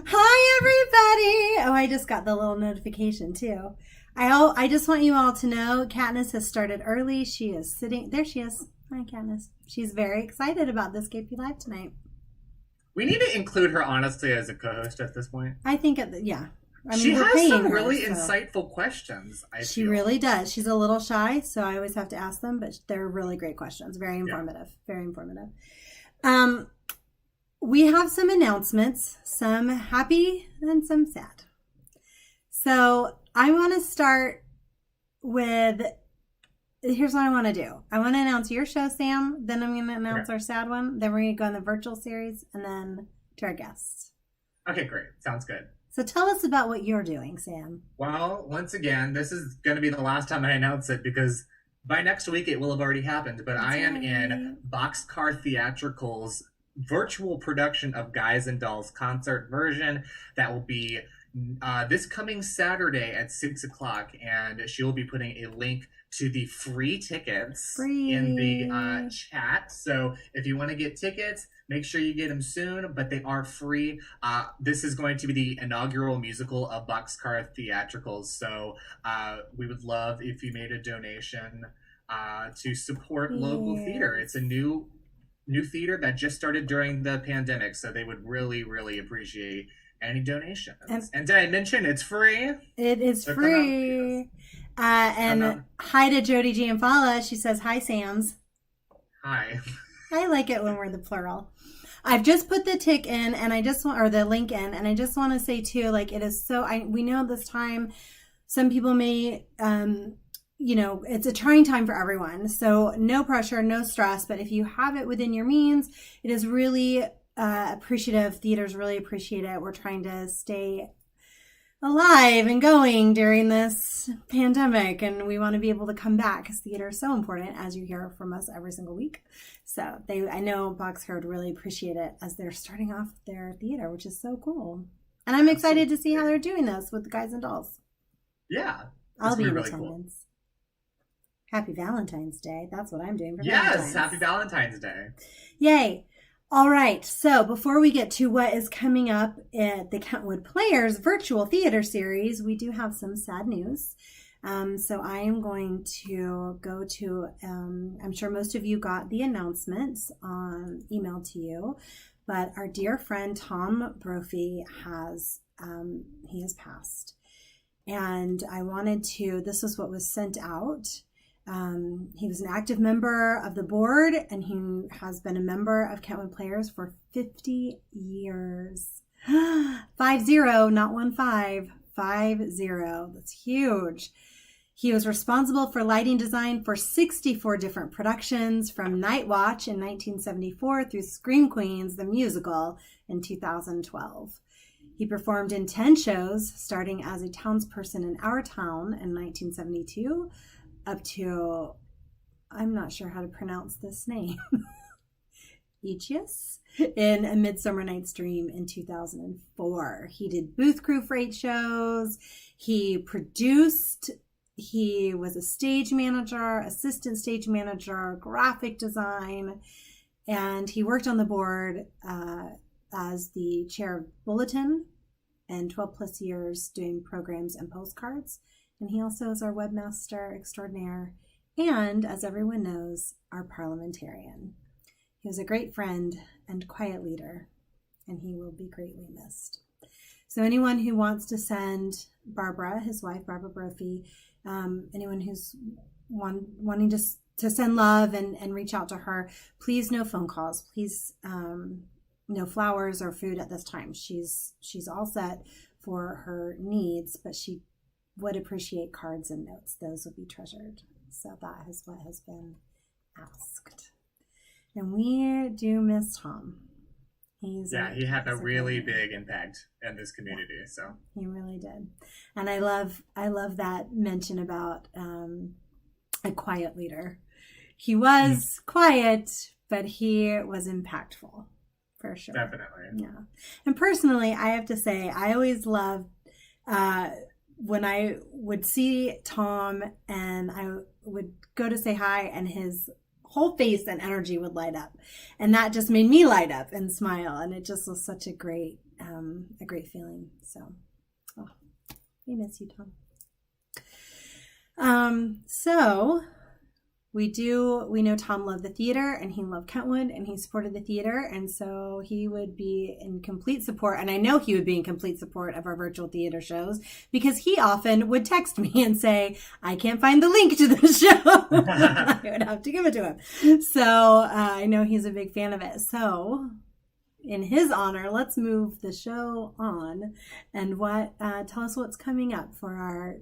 Hi, everybody. Oh, I just got the little notification, too. I just want you all to know Katniss has started early. She is sitting. There she is. Hi, Katniss. She's very excited about this KPLive tonight. We need to include her, honestly, as a co-host at this point. I think, yeah. I mean, she we're has paying some her, really so. insightful questions, She feel. really does. She's a little shy, so I always have to ask them, but they're really great questions. Very informative. Yeah. Very informative. We have some announcements, some happy and some sad. So I want to start with, here's what I want to do. I want to announce your show, Sam. Then I'm going to announce our sad one. Then we're going to go in the virtual series and then to our guests. Okay, great. Sounds good. So tell us about what you're doing, Sam. Well, once again, this is going to be the last time I announce it because by next week it will have already happened. But I am in Boxcar Theatrical's virtual production of Guys and Dolls concert version that will be this coming Saturday at 6 o'clock, and she will be putting a link to the free tickets in the chat. So if you want to get tickets, make sure you get them soon, but they are free. This is going to be the inaugural musical of Boxcar Theatricals, so we would love if you made a donation to support local theater. It's a new theater that just started during the pandemic, so they would really, really appreciate any donations. And did I mention it's free? It is free. And hi to Jody Gianfala. She says, hi, Sams. Hi. I like it when we're the plural. I've just put the link in, and I just want to say too, like, it is so, we know this time, some people may, it's a trying time for everyone. So no pressure, no stress, but if you have it within your means, it is really appreciative. Theaters really appreciate it. We're trying to stay alive and going during this pandemic, and we want to be able to come back because theater is so important, as you hear from us every single week. So I know Boxcar would really appreciate it as they're starting off their theater, which is so cool. And I'm excited to see how they're doing this with the Guys and Dolls. Yeah, I'll be in attendance. Cool. Happy Valentine's Day. That's what I'm doing for Valentine's. Yes, happy Valentine's Day. Yay. All right, so before we get to what is coming up at the Kentwood Players virtual theater series, we do have some sad news. So I am going to go to, I'm sure most of you got the announcements on email to you, but our dear friend Tom Brophy has passed. And I wanted to, this is what was sent out. He was an active member of the board, and he has been a member of Kentwood Players for 50 years. 50, not 15. 50. That's huge. He was responsible for lighting design for 64 different productions, from Night Watch in 1974 through Scream Queens, the musical, in 2012. He performed in 10 shows, starting as a townsperson in Our Town in 1972, up to, I'm not sure how to pronounce this name, Aegis, in A Midsummer Night's Dream in 2004. He did booth crew for 8 shows. He produced, he was a stage manager, assistant stage manager, graphic design, and he worked on the board as the chair of Bulletin and 12 plus years doing programs and postcards. And he also is our webmaster extraordinaire and, as everyone knows, our parliamentarian. He was a great friend and quiet leader, and he will be greatly missed. So anyone who wants to send Barbara, his wife, Barbara Brophy, anyone who's wanting to send love and reach out to her, please no phone calls. Please no flowers or food at this time. She's all set for her needs, but she would appreciate cards and notes. Those will be treasured. So that is what has been asked. And we do miss Tom. He had a really big impact in this community. So he really did. And I love that mention about a quiet leader. He was quiet, but he was impactful for sure. Definitely. Yeah. And personally, I have to say, I always loved when I would see Tom and I would go to say hi, and his whole face and energy would light up. And that just made me light up and smile. And it just was such a great a great feeling. So, oh, we miss you, Tom. So we know Tom loved the theater, and he loved Kentwood, and he supported the theater, and so he would be in complete support, and I know he would be in complete support of our virtual theater shows, because he often would text me and say, I can't find the link to the show. I would have to give it to him. So I know he's a big fan of it. So in his honor, let's move the show on, and tell us what's coming up for our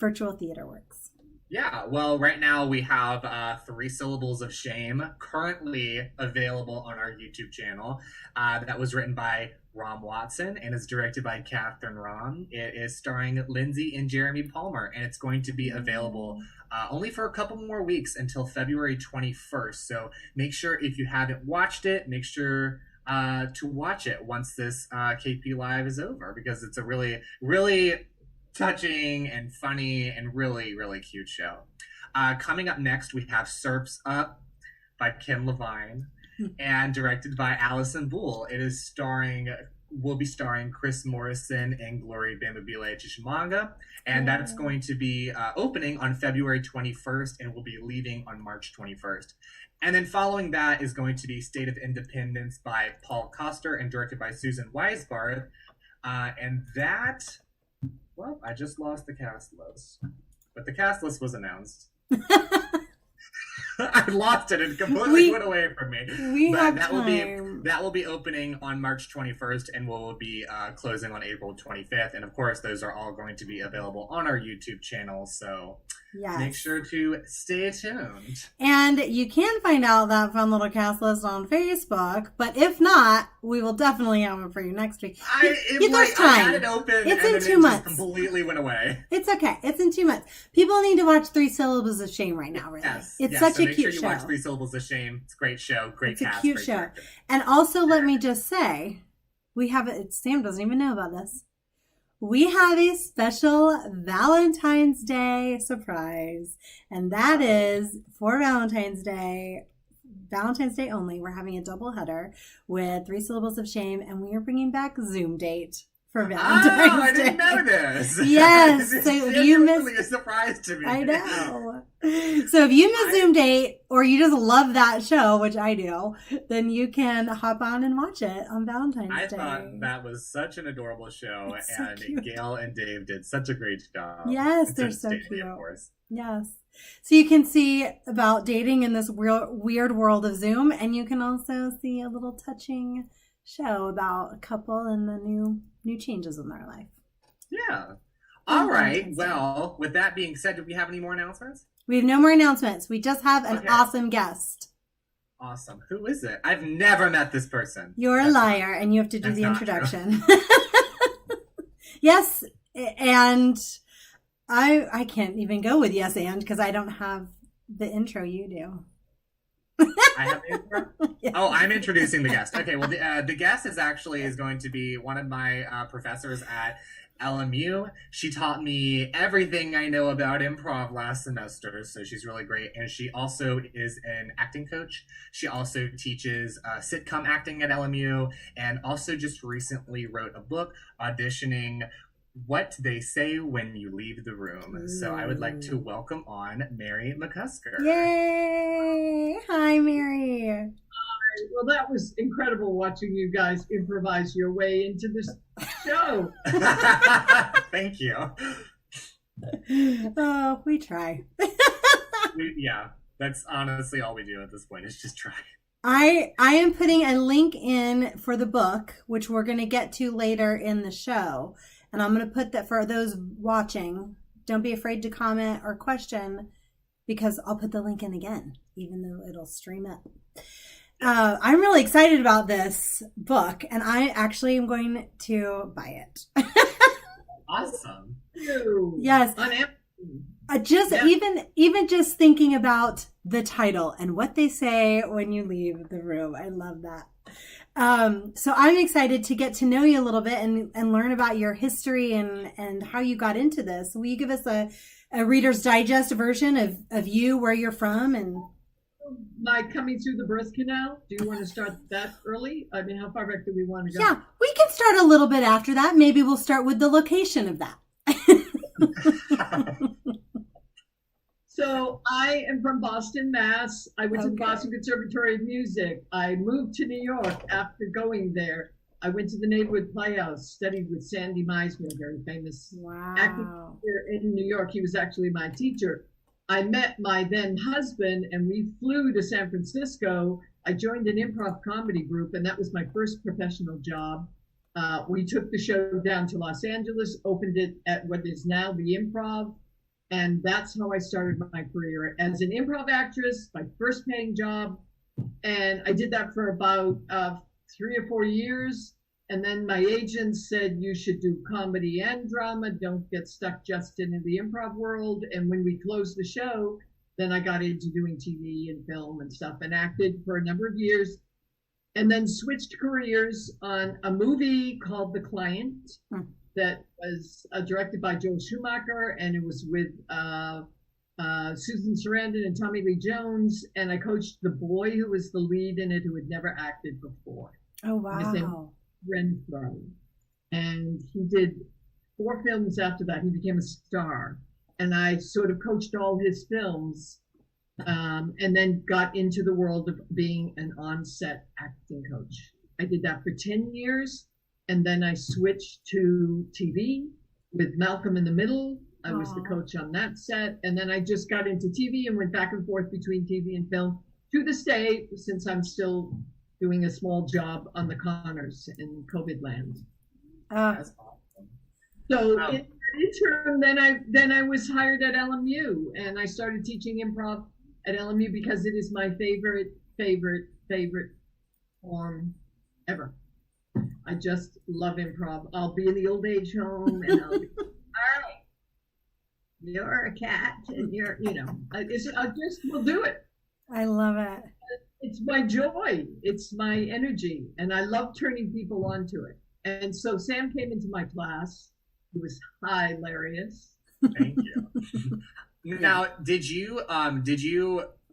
virtual theater works. Yeah, well, right now we have 3 Syllables of Shame currently available on our YouTube channel. That was written by Rom Watson and is directed by Catherine Rom. It is starring Lindsay and Jeremy Palmer, and it's going to be available only for a couple more weeks until February 21st. So make sure, if you haven't watched it, make sure to watch it once this KPLive is over, because it's a really, really touching and funny and really, really cute show. Coming up next, we have Surf's Up by Kim Levine and directed by Allison Bull. It is will be starring Chris Morrison and Glory Bambabile Chishimanga, and that's going to be opening on February 21st and will be leaving on March 21st. And then following that is going to be State of Independence by Paul Koster and directed by Susan Weisbarth. And that, well, I just lost the cast list. But the cast list was announced. I lost it. It completely went away from me. That will be opening on March 21st and will be closing on April 25th. And of course, those are all going to be available on our YouTube channel. So make sure to stay tuned. And you can find out that fun little cast list on Facebook. But if not, we will definitely have it for you next week. There's time. I had it open it's and in then 2 months. Just completely went away. It's okay. It's in 2 months. People need to watch 3 Syllables of Shame right now, really. Yes. It's such a cute show. Make sure you watch 3 Syllables of Shame. It's a great show. Great cast. It's a cute show. Director. And also, let me just say, we have it. Sam doesn't even know about this. We have a special Valentine's Day surprise, and that is for Valentine's Day only. We're having a double header with 3 Syllables of Shame, and we are bringing back Zoom Date for Valentine's Day. I didn't know this. Yes. It's so if you miss, a surprise to me. I know. So if you miss Zoom Date, or you just love that show, which I do, then you can hop on and watch it on Valentine's Day. I thought that was such an adorable show, and so Gail and Dave did such a great job. Yes, they're so cute. Of course. Yes. So you can see about dating in this weird world of Zoom, and you can also see a little touching show about a couple and the new changes in their life. Yeah. All right. Well, with that being said, do we have any more announcements? We have no more announcements. We just have an awesome guest. Awesome. Who is it? I've never met this person. You're a liar, and you have to do the introduction. Yes, and I can't even go with yes and because I don't have the intro you do. I have the intro? Yeah. Oh, I'm introducing the guest. Okay, well, the guest is going to be one of my professors at LMU. She taught me everything I know about improv last semester, so she's really great. And she also is an acting coach. She also teaches sitcom acting at LMU, and also just recently wrote a book auditioning What They Say When You Leave the Room. Ooh. So I would like to welcome on Mary McCusker. Yay! Hi, Mary. Hi. Well, that was incredible watching you guys improvise your way into this show. Thank you. Oh, we try. Yeah, that's honestly all we do at this point is just try. I am putting a link in for the book, which we're going to get to later in the show. And I'm going to put that for those watching. Don't be afraid to comment or question, because I'll put the link in again, even though it'll stream up. I'm really excited about this book, and I actually am going to buy it. Awesome. Yes. Even just thinking about the title and what they say when you leave the room. I love that. So I'm excited to get to know you a little bit and learn about your history and how you got into this. Will you give us a Reader's Digest version of you, where you're from? And my coming through the birth canal? Do you want to start that early? I mean, how far back do we want to go? Yeah, we can start a little bit after that. Maybe we'll start with the location of that. So I am from Boston, Mass. I went to the Boston Conservatory of Music. I moved to New York after going there. I went to the Neighborhood Playhouse, studied with Sandy Meisner, very famous actor in New York. He was actually my teacher. I met my then husband and we flew to San Francisco. I joined an improv comedy group, and that was my first professional job. We took the show down to Los Angeles, opened it at what is now the Improv. And that's how I started my career as an improv actress, my first paying job. And I did that for about 3 or 4 years. And then my agent said, you should do comedy and drama. Don't get stuck just in the improv world. And when we closed the show, then I got into doing TV and film and stuff and acted for a number of years. And then switched careers on a movie called The Client. That was directed by Joel Schumacher, and it was with Susan Sarandon and Tommy Lee Jones. And I coached the boy who was the lead in it, who had never acted before. Oh, wow. His name was Renfro. And he did 4 films after that. He became a star. And I sort of coached all his films, and then got into the world of being an on-set acting coach. I did that for 10 years. And then I switched to TV with Malcolm in the Middle. I was the coach on that set. And then I just got into TV and went back and forth between TV and film to this day, since I'm still doing a small job on the Connors in COVID land. That's awesome. So in interim, then I was hired at LMU, and I started teaching improv at LMU because it is my favorite form ever. I just love improv. I'll be in the old age home and I'll be, Arnie, you're a cat and you're, I just will do it. I love it. It's my joy. It's my energy. And I love turning people onto it. And so Sam came into my class. He was hilarious. Thank you. Now,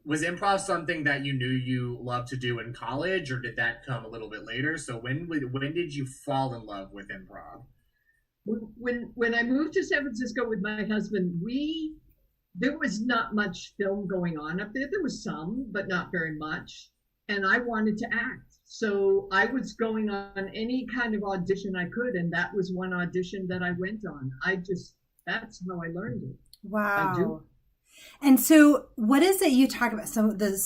was improv something that you knew you loved to do in college, or did that come a little bit later? So when did you fall in love with improv? When I moved to San Francisco with my husband, there was not much film going on up there. There was some, but not very much. And I wanted to act. So I was going on any kind of audition I could. And that was one audition that I went on. That's how I learned it. Wow. And so what is it you talk about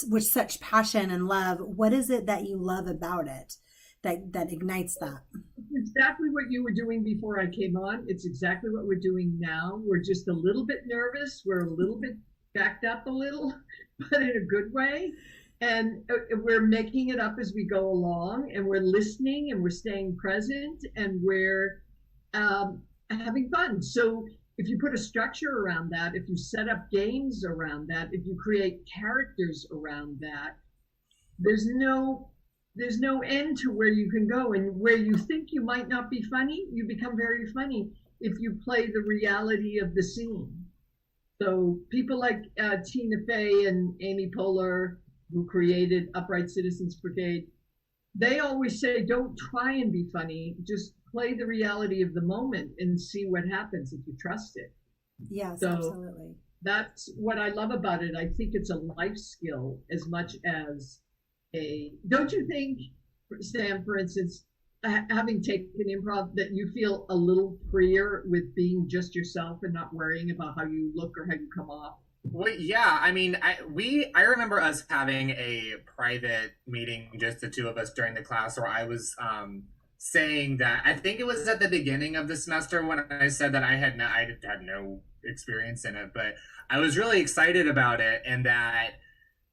with such passion and love? What is it that you love about it that ignites that? It's exactly what you were doing before I came on. It's exactly what we're doing now. We're just a little bit nervous. We're a little bit backed up a little, but in a good way. And we're making it up as we go along, and we're listening and we're staying present, and we're having fun. So if you put a structure around that, if you set up games around that, if you create characters around that, there's no end to where you can go. And where you think you might not be funny, you become very funny if you play the reality of the scene. So people like Tina Fey and Amy Poehler, who created Upright Citizens Brigade, they always say, don't try and be funny, just play the reality of the moment and see what happens if you trust it. Yes, so absolutely. That's what I love about it. I think it's a life skill as much as don't you think, Sam, for instance, having taken improv, that you feel a little freer with being just yourself and not worrying about how you look or how you come off? Well, yeah. I mean, I remember us having a private meeting, just the two of us, during the class, where I was saying that I think it was at the beginning of the semester when I said that I had no experience in it, but I was really excited about it, and that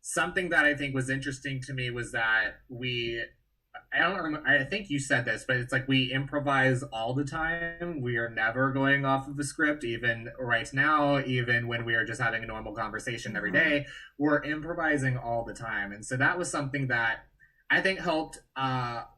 something that I think was interesting to me was that I don't remember, I think you said this, but it's like we improvise all the time. We are never going off of the script, even right now, even when we are just having a normal conversation every day, we're improvising all the time. And so that was something that I think helped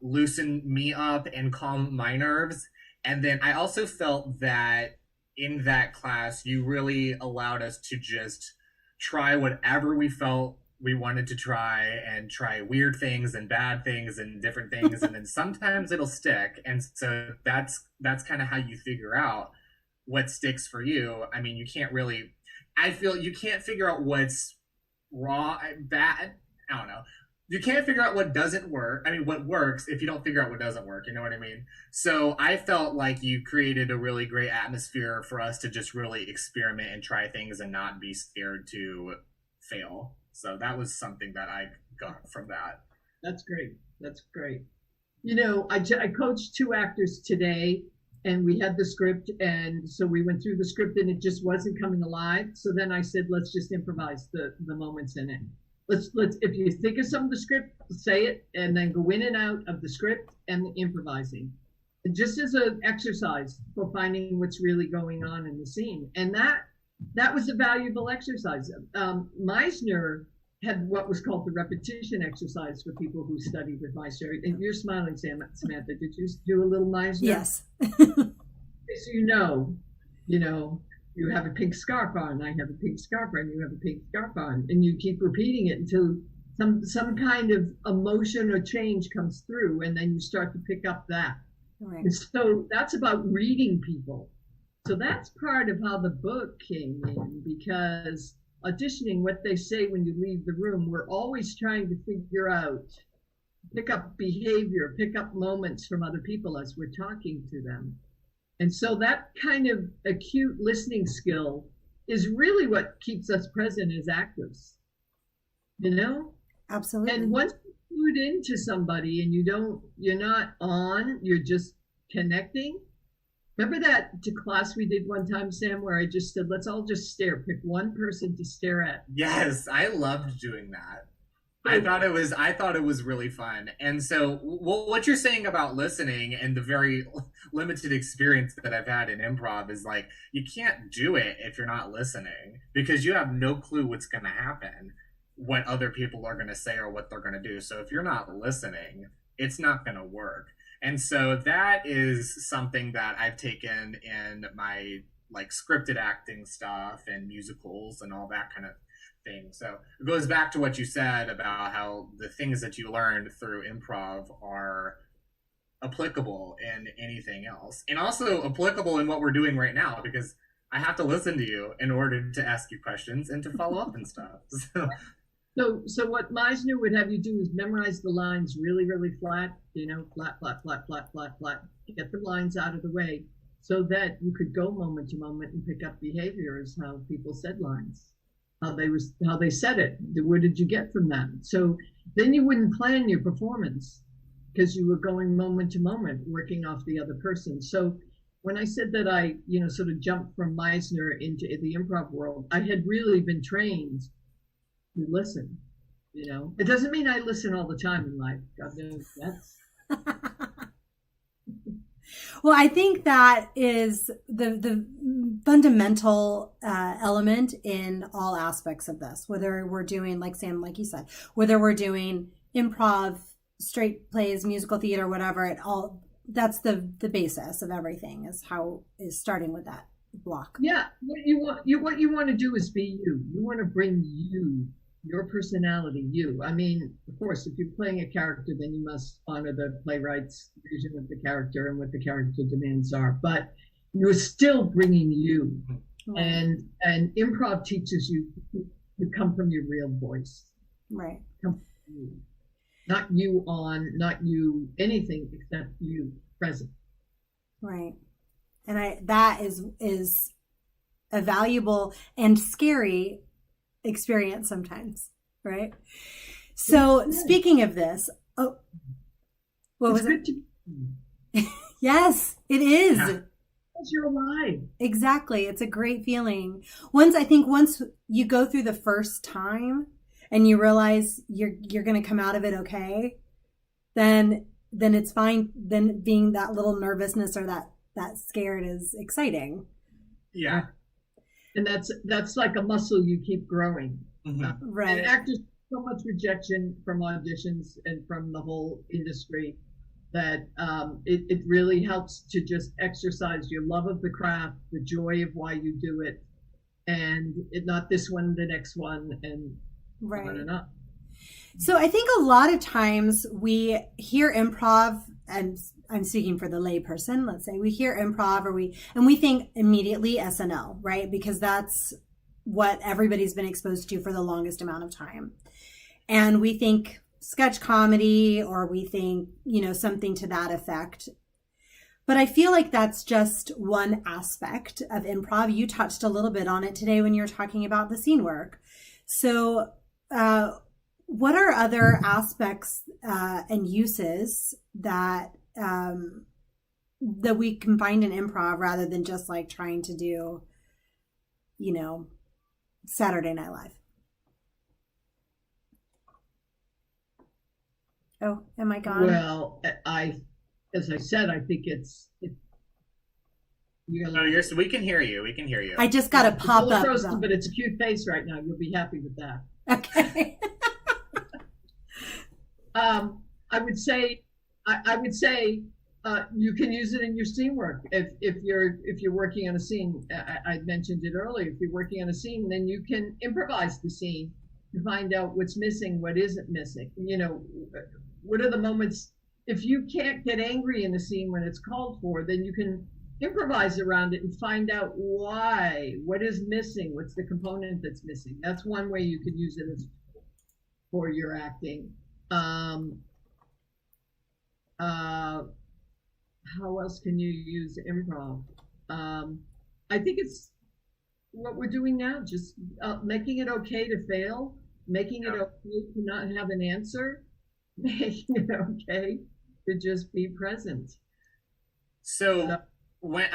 loosen me up and calm my nerves. And then I also felt that in that class, you really allowed us to just try whatever we felt we wanted to try weird things and bad things and different things, and then sometimes it'll stick. And so that's kind of how you figure out what sticks for you. I mean, you can't really, I feel you can't figure out what's wrong, bad. I don't know. You can't figure out what doesn't work. I mean, what works if you don't figure out what doesn't work. You know what I mean? So I felt like you created a really great atmosphere for us to just really experiment and try things and not be scared to fail. So that was something that I got from that. That's great. That's great. You know, I coached 2 actors today, and we had the script, and so we went through the script, and it just wasn't coming alive. So then I said, let's just improvise the moments in it. Let's if you think of some of the script, say it, and then go in and out of the script and the improvising. And just as an exercise for finding what's really going on in the scene. And that was a valuable exercise. Meisner had what was called the repetition exercise for people who studied with Meisner. And you're smiling, Samantha. Did you do a little Meisner? Yes. So you know, you have a pink scarf on, I have a pink scarf on, you have a pink scarf on, and you keep repeating it until some kind of emotion or change comes through, and then you start to pick up that. Right. And so that's about reading people. So that's part of how the book came in, because auditioning, what they say when you leave the room, we're always trying to figure out, pick up behavior, pick up moments from other people as we're talking to them. And so that kind of acute listening skill is really what keeps us present as actors, you know? Absolutely. And once you tune into somebody and you're not on, you're just connecting. Remember that class we did one time, Sam, where I just said, let's all just stare, pick one person to stare at. Yes, I loved doing that. I thought it was really fun. And so what you're saying about listening and the very limited experience that I've had in improv is like, you can't do it if you're not listening, because you have no clue what's going to happen, what other people are going to say or what they're going to do. So if you're not listening, it's not going to work. And so that is something that I've taken in my like scripted acting stuff and musicals and all that kind of thing. So it goes back to what you said about how the things that you learned through improv are applicable in anything else, and also applicable in what we're doing right now, because I have to listen to you in order to ask you questions and to follow up and stuff. So what Meisner would have you do is memorize the lines really, really flat, you know, flat, flat, flat, flat, flat, flat, get the lines out of the way so that you could go moment to moment and pick up behaviors, how people said lines, how they said it, where did you get from that? So then you wouldn't plan your performance because you were going moment to moment, working off the other person. So when I said that I, you know, sort of jumped from Meisner into the improv world, I had really been trained to listen. You know, it doesn't mean I listen all the time in life. God knows that's. Well, I think that is the fundamental element in all aspects of this, whether we're doing, like Sam, like you said, whether we're doing improv, straight plays, musical theater, whatever, it all, that's the basis of everything, is starting with that block. Yeah, what you want to do is be you. You want to bring your personality, you. I mean, of course, if you're playing a character, then you must honor the playwright's vision of the character and what the character demands are. But you're still bringing you, and improv teaches you to come from your real voice. Right. Come from you. Not you on, not you anything except you present. Right. And that is a valuable and scary experience sometimes, right? So speaking of this, what was it? Yes, it is. Because you're alive. Exactly. It's a great feeling. Once you go through the first time and you realize you're going to come out of it okay, then it's fine. Then being that little nervousness or that scared is exciting. Yeah. And that's like a muscle you keep growing. Mm-hmm. Right. And actors, so much rejection from auditions and from the whole industry that it really helps to just exercise your love of the craft, the joy of why you do it, and not this one, the next one, and Right. on and up. So I think a lot of times we hear improv, and I'm speaking for the layperson, let's say we hear improv and we think immediately SNL, right? Because that's what everybody's been exposed to for the longest amount of time. And we think sketch comedy, or we think, something to that effect. But I feel like that's just one aspect of improv. You touched a little bit on it today when you were talking about the scene work. So, what are other aspects and uses that that we can find in improv rather than just like trying to do, Saturday Night Live? Oh, am I gone? Well, as I said, I think we can hear you. We can hear you. I just got to pop up. But it's a cute face right now. You'll be happy with that. Okay. I would say you can use it in your scene work. If you're working on a scene, I mentioned it earlier. If you're working on a scene, then you can improvise the scene to find out what's missing, what isn't missing. What are the moments? If you can't get angry in the scene when it's called for, then you can improvise around it and find out why. What is missing? What's the component that's missing? That's one way you can use it for your acting. How else can you use improv? I think it's what we're doing now, just making it okay to fail, making it okay to not have an answer, making it okay to just be present. So when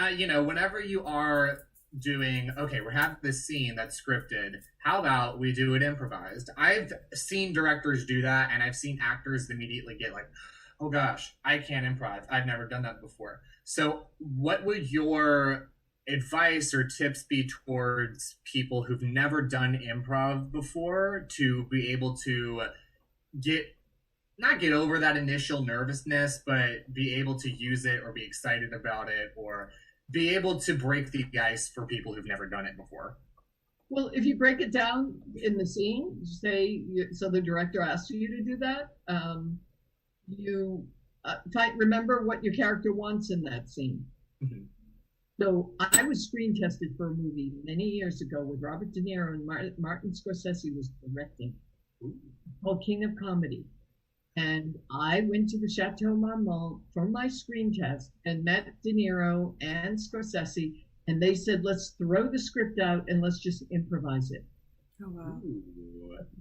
whenever you are doing, okay, we have this scene that's scripted, how about we do it improvised? I've seen directors do that, and I've seen actors immediately get like, oh gosh, I can't improv, I've never done that before. So what would your advice or tips be towards people who've never done improv before to be able to not get over that initial nervousness, but be able to use it or be excited about it or be able to break the ice for people who've never done it before? Well, if you break it down in the scene, so the director asks you to do that, you remember what your character wants in that scene. Mm-hmm. So I was screen tested for a movie many years ago with Robert De Niro and Martin Scorsese was directing, called King of Comedy. And I went to the Chateau Marmont for my screen test and met De Niro and Scorsese, and they said, let's throw the script out and let's just improvise it. Oh, wow.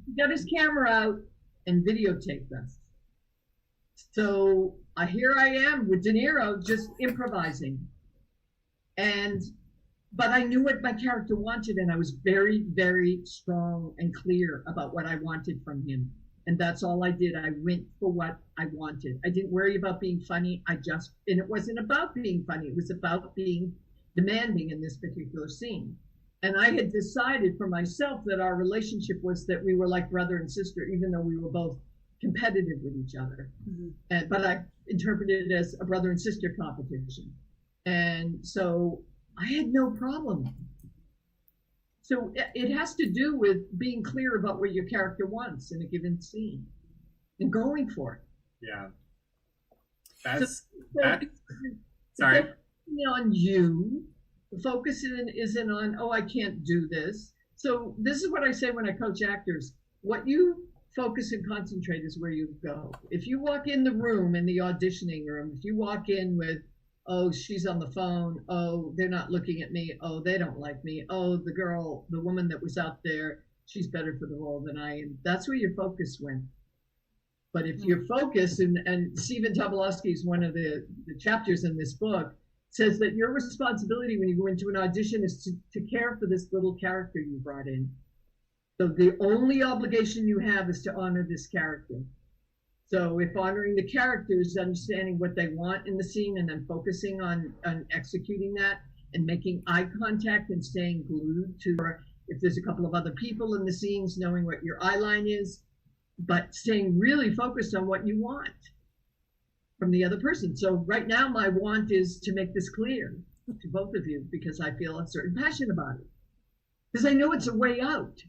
He got his camera out and videotaped us. So here I am with De Niro just improvising. But I knew what my character wanted, and I was very, very strong and clear about what I wanted from him. And that's all I did. I went for what I wanted. I didn't worry about being funny. And it wasn't about being funny. It was about being demanding in this particular scene. And I had decided for myself that our relationship was that we were like brother and sister, even though we were both competitive with each other. Mm-hmm. But I interpreted it as a brother and sister competition. And so I had no problem. So it has to do with being clear about what your character wants in a given scene and going for it. Yeah. Sorry. On you, the focus isn't on, oh, I can't do this. So this is what I say when I coach actors. What you focus and concentrate is where you go. If you walk in the room, in the auditioning room, if you walk in with, oh, she's on the phone. Oh, they're not looking at me. Oh, they don't like me. Oh, the woman that was out there, she's better for the role than I am. That's where your focus went. But if your focus, and Stephen Tobolowsky is one of the chapters in this book, says that your responsibility when you go into an audition is to care for this little character you brought in. So the only obligation you have is to honor this character. So if honoring the character is understanding what they want in the scene and then focusing on executing that and making eye contact and staying glued to, or if there's a couple of other people in the scenes, knowing what your eye line is, but staying really focused on what you want from the other person. So right now my want is to make this clear to both of you because I feel a certain passion about it. Because I know it's a way out.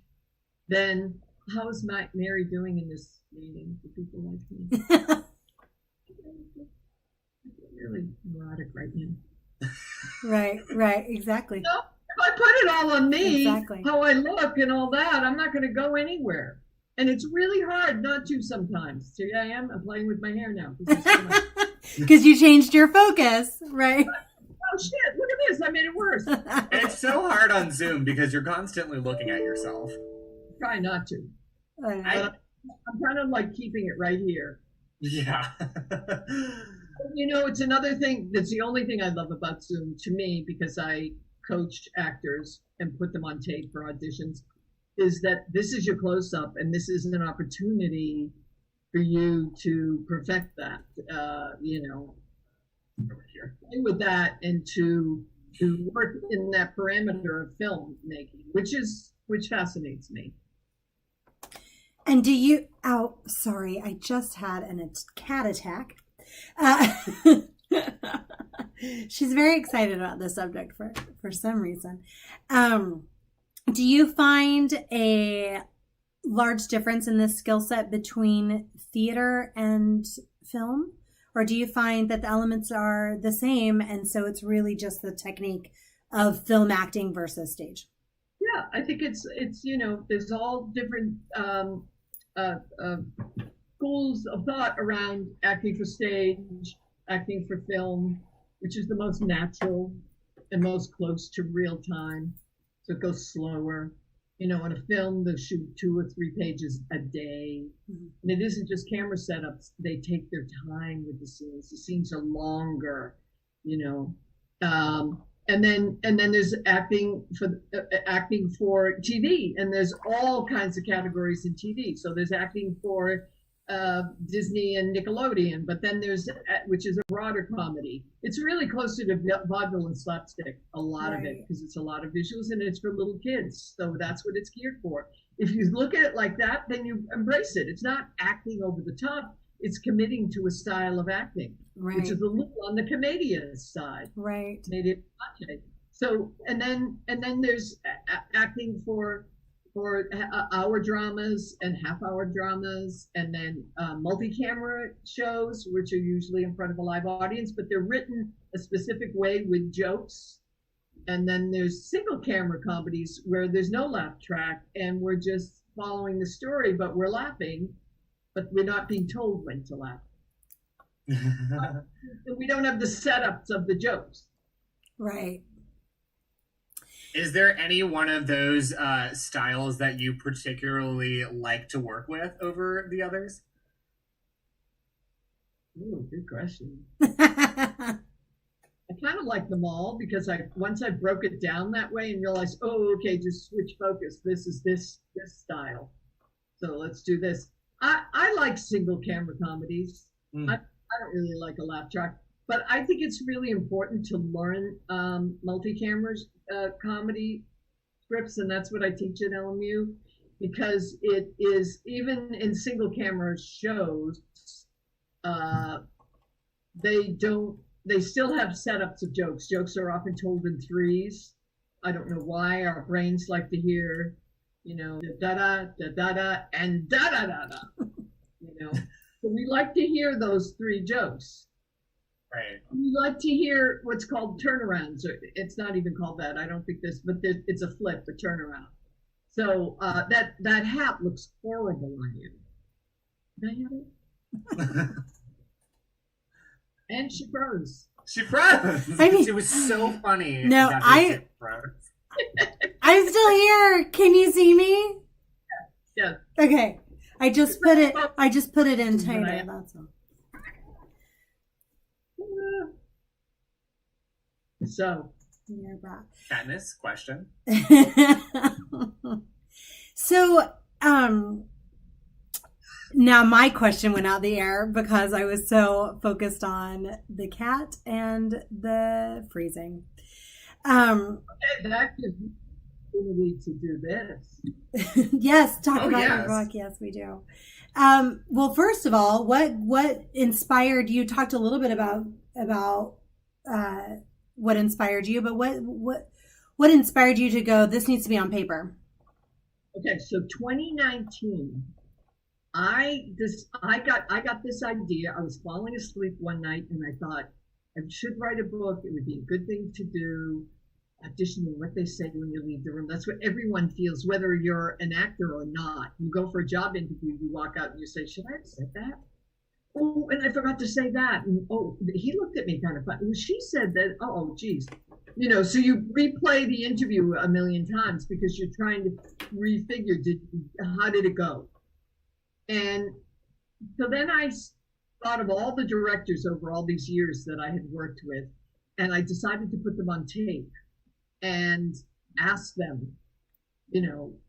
Then how is Mary doing in this meeting for people like me? Really neurotic right now. Right, exactly. No, if I put it all on me, Exactly. how I look and all that, I'm not going to go anywhere. And it's really hard not to sometimes. So yeah, I'm playing with my hair now. Because you changed your focus, right? Oh shit, look at this. I made it worse. It's so hard on Zoom because you're constantly looking at yourself. Try not to. I'm kind of like keeping it right here. Yeah. You know, it's another thing. That's the only thing I love about Zoom to me, because I coached actors and put them on tape for auditions, is that this is your close up, and this is an opportunity for you to perfect that. You know, Over here. play with that and to work in that parameter of film making, which fascinates me. And do you? Oh, sorry, I just had a cat attack. She's very excited about this subject for some reason. Do you find a large difference in this skill set between theater and film? Or do you find that the elements are the same and so it's really just the technique of film acting versus stage? Yeah, I think it's you know, there's all different schools of thought around acting for stage, acting for film, which is the most natural and most close to real time. So it goes slower. You know, in a film, they'll shoot 2 or 3 pages a day. Mm-hmm. And it isn't just camera setups. They take their time with the scenes. The scenes are longer, you know. And then there's acting for TV, and there's all kinds of categories in TV. So there's acting for Disney and Nickelodeon, but then there's, which is a broader comedy. It's really closer to vaudeville and slapstick, a lot of it, because it's a lot of visuals and it's for little kids. So that's what it's geared for. If you look at it like that, then you embrace it. It's not acting over the top. It's committing to a style of acting, which is a little on the commedia side. Right. So, and then there's acting for hour dramas and half-hour dramas, and then multi-camera shows, which are usually in front of a live audience, but they're written a specific way with jokes. And then there's single-camera comedies where there's no laugh track, and we're just following the story, but we're laughing, but we're not being told when to laugh. We don't have the setups of the jokes. Right. Is there any one of those styles that you particularly like to work with over the others? Ooh, good question. I kind of like them all, because once I broke it down that way and realized, oh, okay, just switch focus. This is this style. So let's do this. I like single camera comedies. I don't really like a laugh track. But I think it's really important to learn multi-camera comedy scripts, and that's what I teach at LMU, because it is, even in single camera shows, they still have setups of jokes. Jokes are often told in threes. I don't know why. Our brains like to hear, you know, da-da, da-da-da, and da-da-da-da, you know. So we like to hear those 3 jokes. Right. We like to hear what's called turnarounds. It's not even called that. I don't think it's a flip, a turnaround. So that hat looks horrible on you. Did I have it? And she froze. She froze. I mean, it was so funny. No, I'm still here. Can you see me? Yeah. Okay. I just put it in tighter. That's all. So, you're back. Katniss, question. So, now my question went out the air because I was so focused on the cat and the freezing. Okay, that gives me opportunity to do this. Yes, talk about your book. Yes, we do. Well, first of all, what inspired you? Talked a little bit about what inspired you, but what inspired you to go, this needs to be on paper? Okay, so 2019, I got this idea. I was falling asleep one night and I thought I should write a book. It would be a good thing to do. Auditioning, what they say when you leave the room. That's what everyone feels, whether you're an actor or not. You go for a job interview, you walk out and you say, should I have said that? Oh, and I forgot to say that. And oh, he looked at me kind of funny. She said that, oh, geez. So you replay the interview a million times because you're trying to refigure, how did it go? And so then I thought of all the directors over all these years that I had worked with, and I decided to put them on tape and ask them,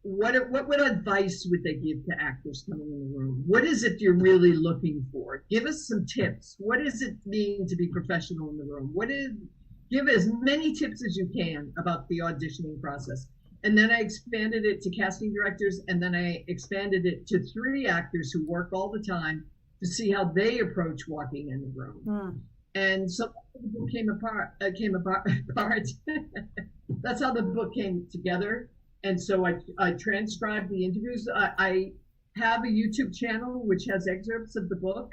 what advice would they give to actors coming in the room? What is it you're really looking for? Give us some tips. What does it mean to be professional in the room? Give as many tips as you can about the auditioning process. And then I expanded it to casting directors, and then I expanded it to 3 actors who work all the time to see how they approach walking in the room. And so the book came apart. That's how the book came together. And so I transcribed the interviews. I have a YouTube channel which has excerpts of the book.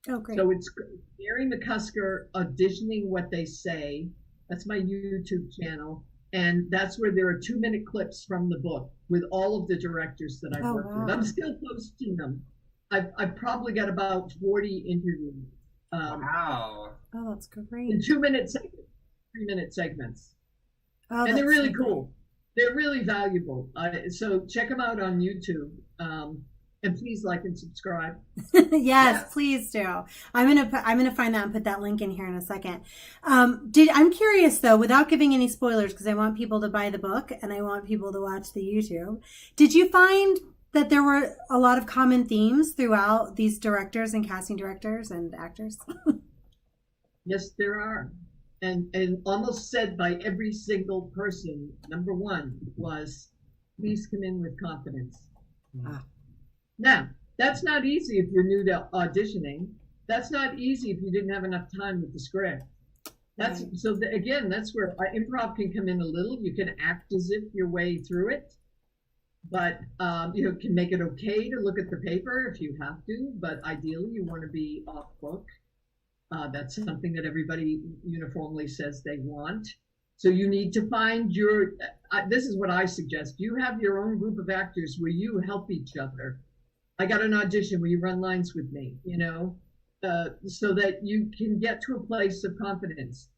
Oh, great. So it's Mary McCusker auditioning what they say. That's my YouTube channel. And that's where there are 2-minute clips from the book with all of the directors that I've worked with. I'm still posting them. I've probably got about 40 interviews. Wow. Oh, that's great. In 2-minute segments, 3-minute segments. Oh, and they're really so cool. They're really valuable. So check them out on YouTube. And please like and subscribe. Yes, please do. I'm gonna find that and put that link in here in a second. I'm curious though, without giving any spoilers, because I want people to buy the book and I want people to watch the YouTube. Did you find that there were a lot of common themes throughout these directors and casting directors and actors? Yes, there are. And almost said by every single person, number one was, please come in with confidence. Now, that's not easy if you're new to auditioning. That's not easy if you didn't have enough time with the script. Again, that's where improv can come in a little. You can act as if your way through it, but can make it okay to look at the paper if you have to, but ideally you want to be off book. That's something that everybody uniformly says they want. So you need to find this is what I suggest. You have your own group of actors where you help each other. I got an audition, will you run lines with me? So that you can get to a place of confidence.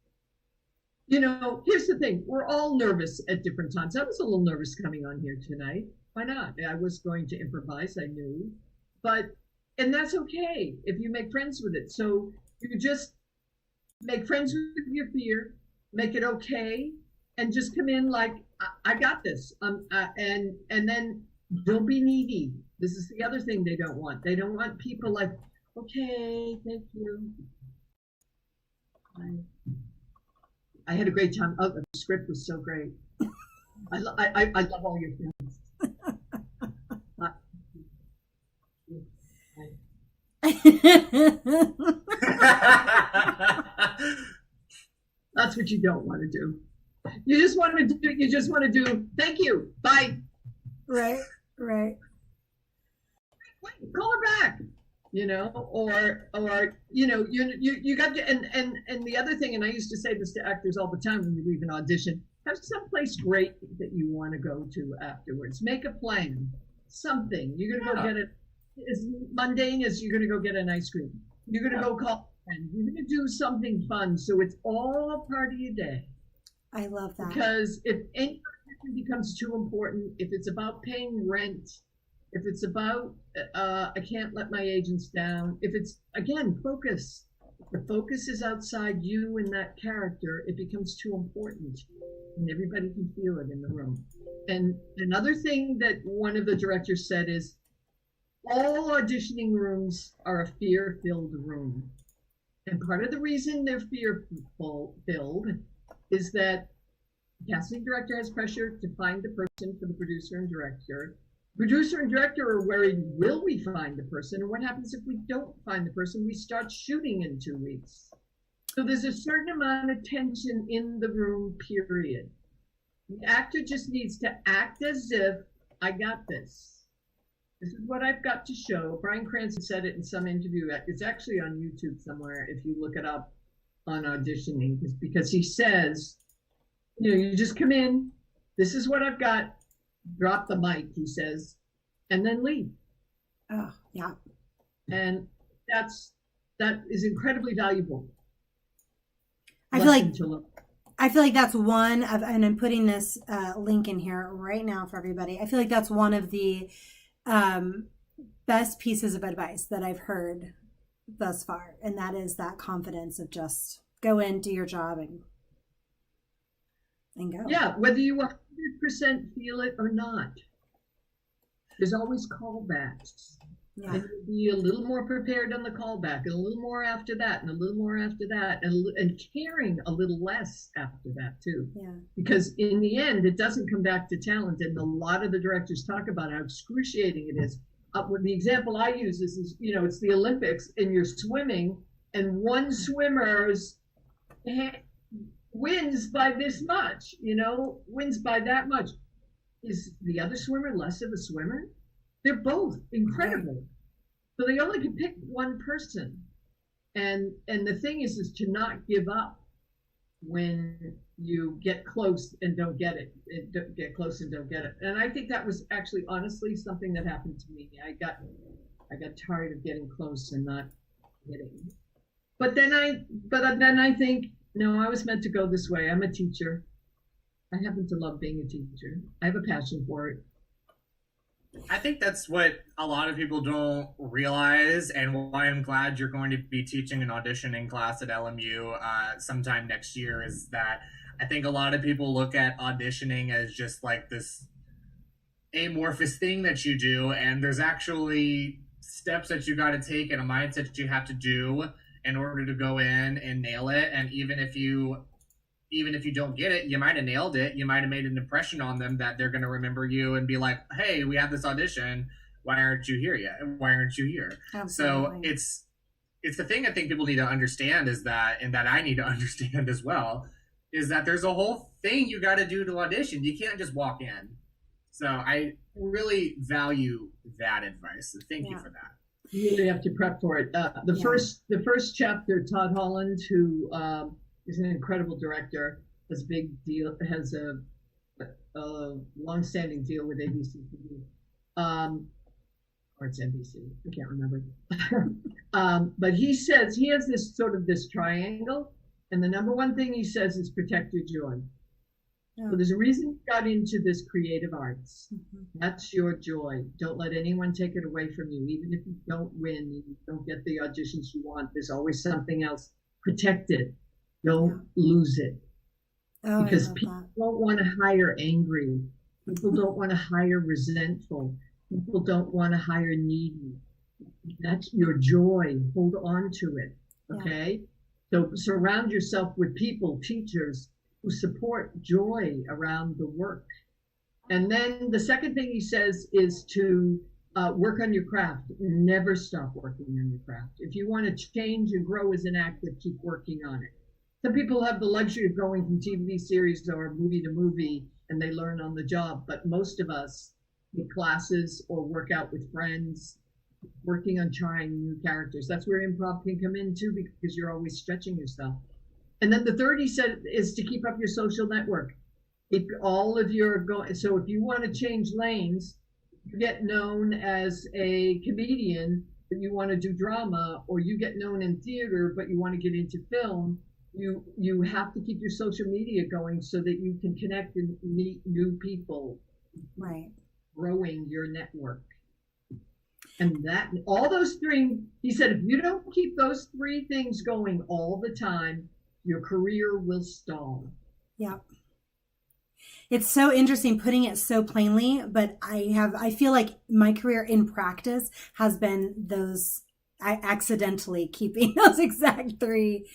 Here's the thing. We're all nervous at different times. I was a little nervous coming on here tonight. Why not? I was going to improvise, I knew. And that's okay if you make friends with it. So you just make friends with your fear, make it okay, and just come in like, I got this. And then don't be needy. This is the other thing they don't want. They don't want people like, okay, thank you. I had a great time. Oh, the script was so great. I love all your films. That's what you don't want to do. You just want to do thank you, bye. Right. Wait, call her back. You got to, and the other thing, and I used to say this to actors all the time when you leave an audition, have someplace great that you want to go to afterwards. Make a plan, something. You're going to go get it as mundane as you're going to go get an ice cream. You're going to go call a friend. You're going to do something fun. So it's all part of your day. I love that. Because if anything becomes too important, if it's about paying rent, if it's about, I can't let my agents down. If it's, again, focus. If the focus is outside you and that character, it becomes too important. And everybody can feel it in the room. And another thing that one of the directors said is, all auditioning rooms are a fear-filled room. And part of the reason they're fear-filled is that the casting director has pressure to find the person for the producer and director. Producer and director are worried, will we find the person? And what happens if we don't find the person? We start shooting in 2 weeks. So there's a certain amount of tension in the room, period. The actor just needs to act as if I got this. This is what I've got to show. Bryan Cranston said it in some interview. It's actually on YouTube somewhere if you look it up on auditioning, because he says, you just come in. This is what I've got. Drop the mic, he says, and then leave. Oh, yeah. And that is incredibly valuable. I feel like that's one of, and I'm putting this link in here right now for everybody. I feel like that's one of the best pieces of advice that I've heard thus far. And that is that confidence of just go in, do your job and go. Yeah. Whether you 100% feel it or not, there's always callbacks. Yeah. And you'll be a little more prepared on the callback, and a little more after that, and a little more after that, and caring a little less after that too. Yeah. Because in the end, it doesn't come back to talent, and a lot of the directors talk about how excruciating it is. The example I use is it's the Olympics, and you're swimming, and one swimmer's wins by this much, wins by that much. Is the other swimmer less of a swimmer? They're both incredible. So they only can pick one person. And the thing is to not give up when you get close and don't get it. Get close and don't get it. And I think that was actually honestly something that happened to me. I got tired of getting close and not getting. But then I think, no, I was meant to go this way. I'm a teacher. I happen to love being a teacher. I have a passion for it. I think that's what a lot of people don't realize, and why I'm glad you're going to be teaching an auditioning class at LMU sometime next year, is that I think a lot of people look at auditioning as just like this amorphous thing that you do, and there's actually steps that you got to take and a mindset that you have to do in order to go in and nail it. And even if you don't get it, you might have nailed it. You might have made an impression on them that they're going to remember you and be like, hey, we have this audition. Why aren't you here yet? Why aren't you here? Absolutely. So it's the thing I think people need to understand is that, and that I need to understand as well, is that there's a whole thing you got to do to audition. You can't just walk in. So I really value that advice. So thank you for that. You really have to prep for it. The first chapter, Todd Holland, who is an incredible director, has a long-standing deal with ABC or it's NBC, I can't remember. But he says he has this triangle, and the number one thing he says is protect your joy. Yeah. So there's a reason you got into this creative arts. Mm-hmm. That's your joy. Don't let anyone take it away from you. Even if you don't win, you don't get the auditions you want, there's always something else. Protect it. Don't lose it. Oh, because people don't want to hire angry. People don't want to hire resentful. People don't want to hire needy. That's your joy. Hold on to it. Okay? Yeah. So surround yourself with people, teachers, who support joy around the work. And then the second thing he says is to work on your craft. Never stop working on your craft. If you want to change and grow as an actor, keep working on it. Some people have the luxury of going from TV series or movie to movie and they learn on the job, but most of us take classes or work out with friends, working on trying new characters. That's where improv can come in too, because you're always stretching yourself. And then the third he said is to keep up your social network. So if you want to change lanes, you get known as a comedian, but you want to do drama, or you get known in theater, but you want to get into film, you have to keep your social media going so that you can connect and meet new people. Right. Growing your network. And all those three, he said, if you don't keep those three things going all the time, your career will stall. Yeah. It's so interesting putting it so plainly, but I feel like my career in practice has been I accidentally keeping those exact three.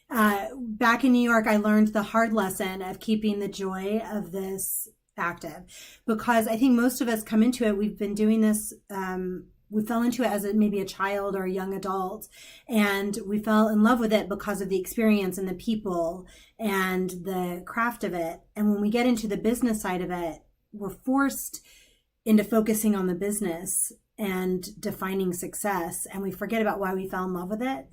Back in New York, I learned the hard lesson of keeping the joy of this active, because I think most of us come into it. We've been doing this. We fell into it as maybe a child or a young adult, and we fell in love with it because of the experience and the people and the craft of it. And when we get into the business side of it, we're forced into focusing on the business and defining success, and we forget about why we fell in love with it.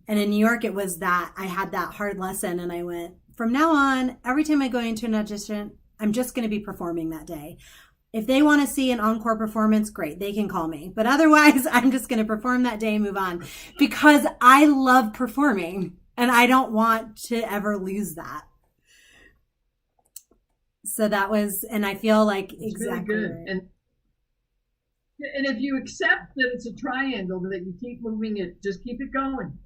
And in New York, it was that I had that hard lesson, and I went, from now on, every time I go into an audition, I'm just going to be performing that day. If they want to see an encore performance, great, they can call me. But otherwise, I'm just going to perform that day and move on, because I love performing and I don't want to ever lose that. So that was, and I feel like It's exactly really good. right. And if you accept that it's a triangle, that you keep moving it, just keep it going.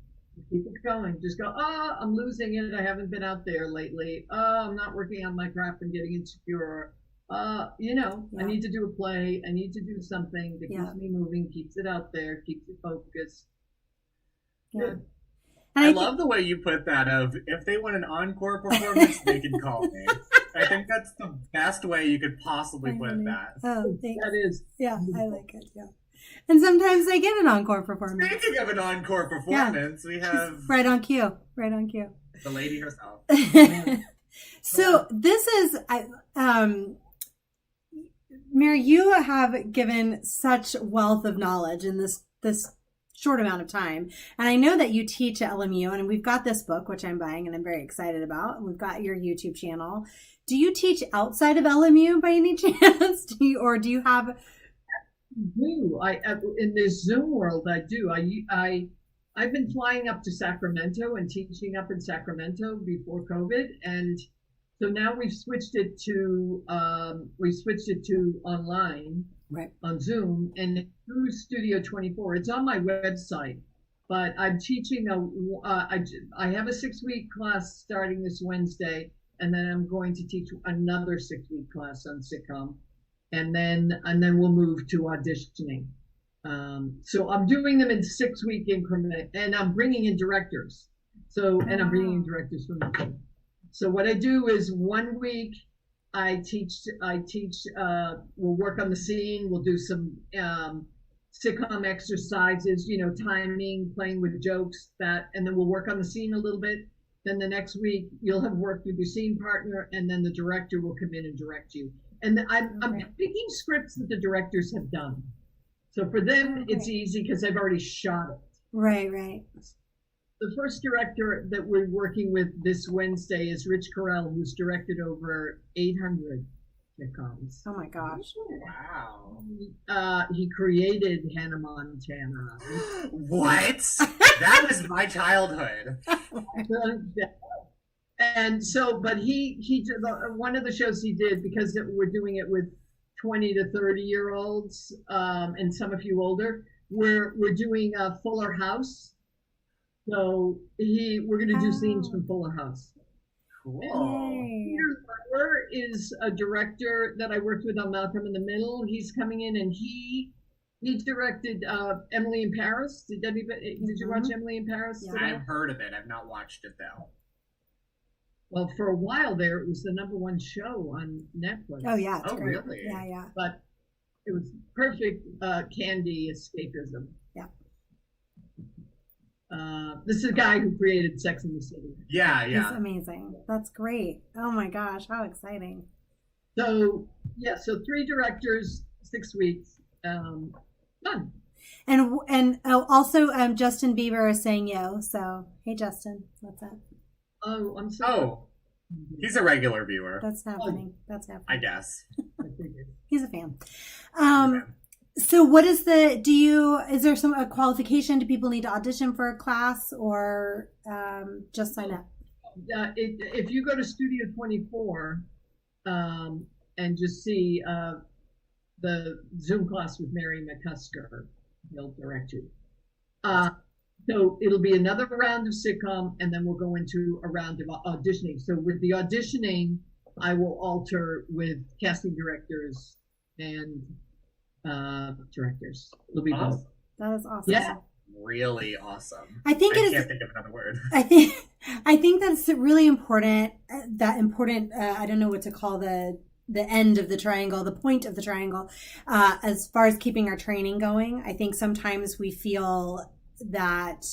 Keep it going. Just go, oh, I'm losing it. I haven't been out there lately. Oh, I'm not working on my craft and getting insecure. You know, I need to do a play. I need to do something that keeps me moving, keeps it out there, keeps it focused. Yeah. Good. And I love the way you put that of, if they want an encore performance, they can call me. I think that's the best way you could possibly put that. Oh, thanks. That is. Yeah, I like it. Yeah. And sometimes I get an encore performance. Speaking of an encore performance, we have Right on cue. Right on cue. the lady herself. So this is, Mary, you have given such wealth of knowledge in this short amount of time. And I know that you teach at LMU, and we've got this book, which I'm buying and I'm very excited about. And we've got your YouTube channel. Do you teach outside of LMU by any chance? Do you have... In this Zoom world, I do. I've been flying up to Sacramento and teaching up in Sacramento before COVID, and so now we've switched it to online, right, on Zoom and through Studio 24. It's on my website, but I'm teaching I have a 6-week class starting this Wednesday, and then I'm going to teach another 6-week class on sitcom. And then we'll move to auditioning. So I'm doing them in 6-week increment, and I'm bringing in directors. And I'm bringing in directors from the team. So what I do is 1 week I teach, we'll work on the scene. We'll do some sitcom exercises, timing, playing with jokes, and then we'll work on the scene a little bit. Then the next week you'll have worked with your scene partner, and then the director will come in and direct you. And I'm picking scripts that the directors have done. So for them, it's easy because I've already shot it. Right. The first director that we're working with this Wednesday is Rich Carell, who's directed over 800 sitcoms. Oh my gosh. Wow. He created Hannah Montana. What? That was my childhood. And so, but he did one of the shows he did, because we're doing it with 20 to 30-year-olds, and some a few older. We're doing Fuller House. So we're going to do scenes from Fuller House. Cool. Peter Lower is a director that I worked with on Malcolm in the Middle. He's coming in, and he directed Emily in Paris. Did you watch Emily in Paris? Yeah. I've heard of it. I've not watched it though. Well, for a while there, it was the #1 show on Netflix. Oh yeah. It's great. Really? Yeah. But it was perfect candy escapism. Yeah. This is a guy who created Sex and the City. Yeah. It's amazing. That's great. Oh my gosh, how exciting. So 3 directors, 6 weeks. Fun. And also Justin Bieber is saying yo. So hey Justin, what's up? Oh, I'm sorry. Oh, he's a regular viewer. That's happening. I guess. I figured. He's a fan. So what is is there a qualification? Do people need to audition for a class, or just sign up? If you go to Studio 24 and just see the Zoom class with Mary McCusker, he'll direct you. So it'll be another round of sitcom, and then we'll go into a round of auditioning. So with the auditioning, I will alter with casting directors and directors. It'll be both. That is awesome. Yeah. Really awesome. I think I can't think of another word. I think that's really important. I don't know what to call the end of the triangle, the point of the triangle, as far as keeping our training going. I think sometimes we feel that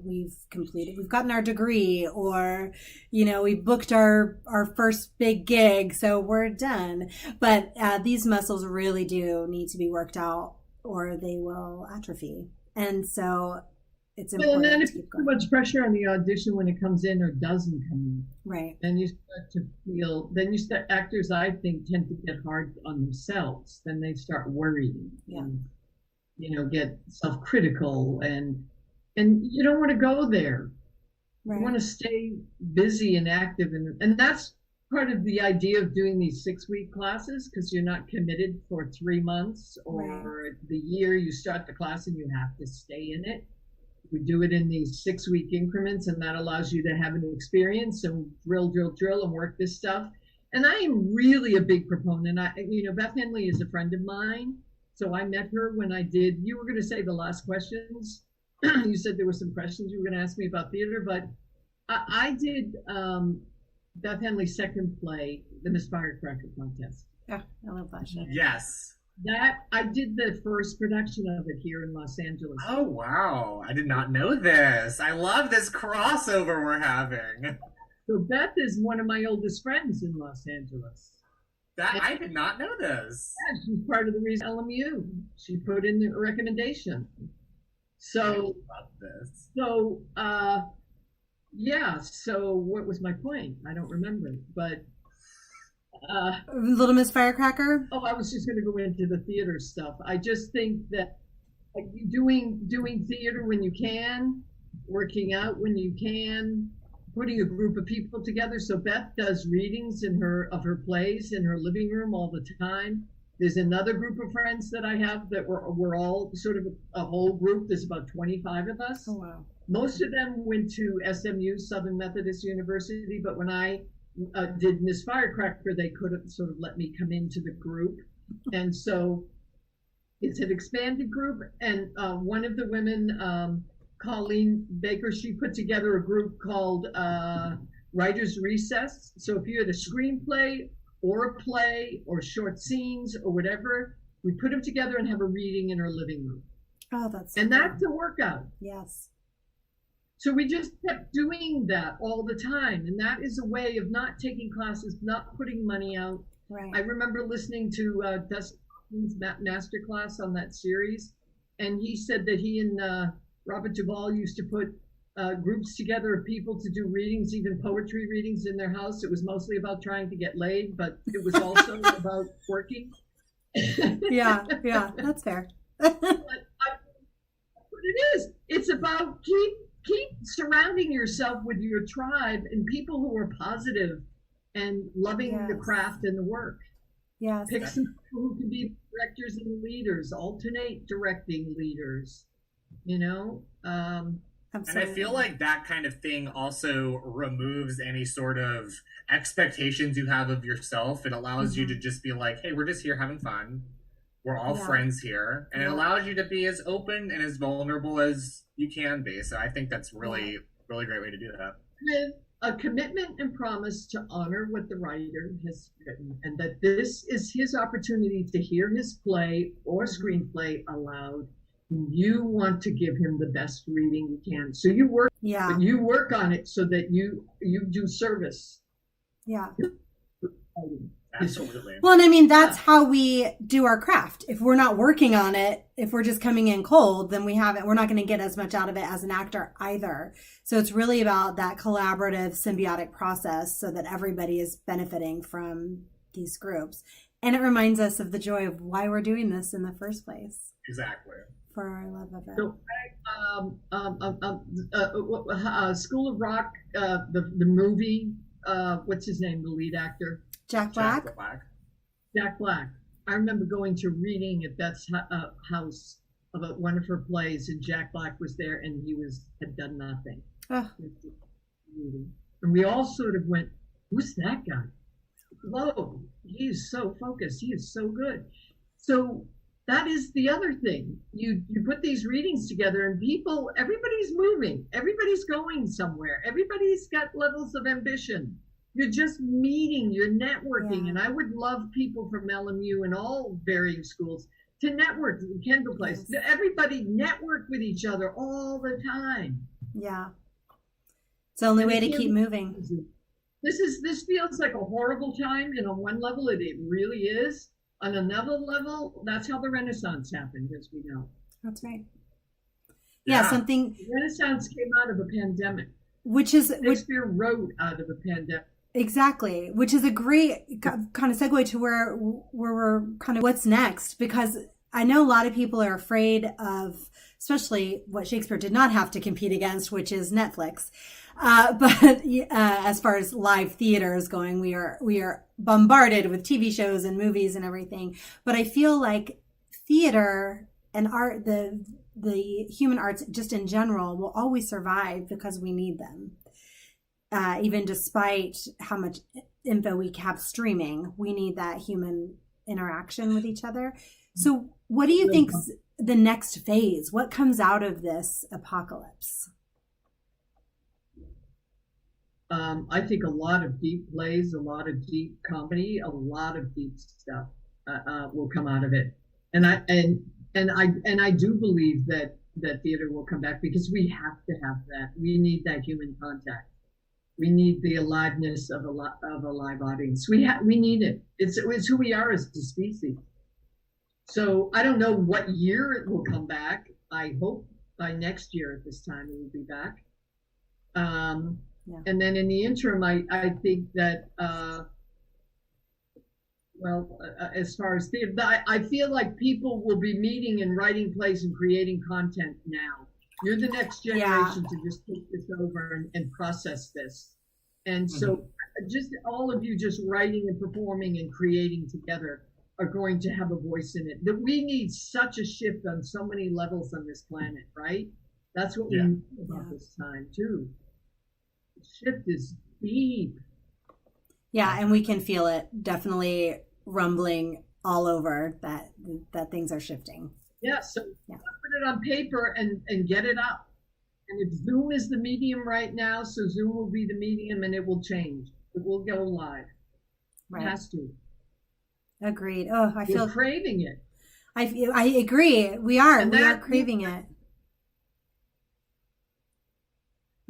we've completed. We've gotten our degree, or, we booked our first big gig, so we're done. But these muscles really do need to be worked out, or they will atrophy. And so it's important. Well, and then to if keep too going. much pressure on the audition when it comes in or doesn't come in, Right. then you start to feel. Then actors, I think, tend to get hard on themselves. Then they start worrying. Yeah. And, get self-critical, and you don't want to go there. Right. You want to stay busy and active, and that's part of the idea of doing these 6-week classes, because you're not committed for 3 months or the year. You start the class and you have to stay in it. We do it in these 6-week increments, and that allows you to have an experience and drill and work this stuff. And I am really a big proponent. Beth Henley is a friend of mine. So I met her when I did, you were going to say the last questions. You said there were some questions you were going to ask me about theater, but I did Beth Henley's second play, The Miss Firecracker Contest. Yeah, I love that show. Yes. That I did the first production of it here in Los Angeles. Oh, wow. I did not know this. I love this crossover we're having. So Beth is one of my oldest friends in Los Angeles. I did not know this. Yeah, she's part of the reason LMU. She put in the recommendation. So, I love this. So, so what was my point? I don't remember, but Little Miss Firecracker. I was just going to go into the theater stuff. I just think that doing theater when you can, working out when you can, putting a group of people together. So Beth does readings of her plays in her living room all the time. There's another group of friends that I have that we're all sort of a whole group. There's about 25 of us. Oh, wow. Most of them went to SMU, Southern Methodist University, but when I did Miss Firecracker, they couldn't sort of let me come into the group. And so it's an expanded group. And one of the women, Colleen Baker, she put together a group called Writer's Recess. So if you had a screenplay or a play or short scenes or whatever, we put them together and have a reading in our living room. Oh, that's and that's a workout. Yes. So we just kept doing that all the time. And that is a way of not taking classes, not putting money out. Right. I remember listening to Dustin's master class on that series. And he said that he and Robert Duvall used to put groups together of people to do readings, even poetry readings in their house. It was mostly about trying to get laid, but it was also about working. yeah, that's fair. But what it is, it's about keep surrounding yourself with your tribe and people who are positive and loving the craft and the work. Yes. Pick some people who can be directors and leaders, alternate directing leaders, And I feel like that kind of thing also removes any sort of expectations you have of yourself. It allows you to just be like, hey, we're just here having fun. We're all friends here. And it allows you to be as open and as vulnerable as you can be. So I think that's really, really great way to do that. With a commitment and promise to honor what the writer has written, and that this is his opportunity to hear his play or screenplay aloud. You want to give him the best reading you can. So you work on it so that you do service. Yeah. Absolutely. Well, and I mean, that's how we do our craft. If we're not working on it, if we're just coming in cold, then we're not going to get as much out of it as an actor either. So it's really about that collaborative, symbiotic process so that everybody is benefiting from these groups. And it reminds us of the joy of why we're doing this in the first place. Exactly. For our love of it. So, School of Rock, the movie, what's his name, the lead actor? Jack Black. Jack Black. I remember going to reading at Beth's house about one of her plays, and Jack Black was there, and he had done nothing. Oh. And we all sort of went, "Who's that guy? Whoa, he is so focused. He is so good." So that is the other thing. You put these readings together, and everybody's moving, everybody's going somewhere, everybody's got levels of ambition. You're just meeting, you're networking. And I would love people from LMU and all varying schools to network, the Kendall Place. Yes. Everybody network with each other all the time. Yeah. It's the only And way it to can't keep be moving. easy. This feels like a horrible time, and on one level it really is. On another level, that's how the Renaissance happened, as we know. That's right. Yeah, something. The Renaissance came out of a pandemic. Which Shakespeare wrote out of a pandemic. Exactly, which is a great kind of segue to where we're kind of what's next, because I know a lot of people are afraid of, especially what Shakespeare did not have to compete against, which is Netflix. But as far as live theater is going, we are bombarded with TV shows and movies and everything. But I feel like theater and art, the human arts just in general, will always survive because we need them. Even despite how much info we have streaming, we need that human interaction with each other. So what do you think's the next phase? What comes out of this apocalypse? I think a lot of deep plays, a lot of deep comedy, a lot of deep stuff will come out of it. And I do believe that theater will come back, because we have to have that. We need that human contact. We need the aliveness of a live audience. We need it. It's who we are as a species. So I don't know what year it will come back. I hope by next year at this time it will be back. And then in the interim, I think that as far as theater, I feel like people will be meeting and writing plays and creating content now. You're the next generation to just take this over and process this. And so just all of you just writing and performing and creating together are going to have a voice in it. That we need such a shift on so many levels on this planet, right? That's what we need about this time too. The shift is deep. Yeah, and we can feel it definitely rumbling all over that things are shifting. Yeah, so put it on paper and get it up. And if Zoom is the medium right now, so Zoom will be the medium, and it will change. It will go live. Right. It has to. Agreed. Oh, I feel craving it. I agree. We are craving it.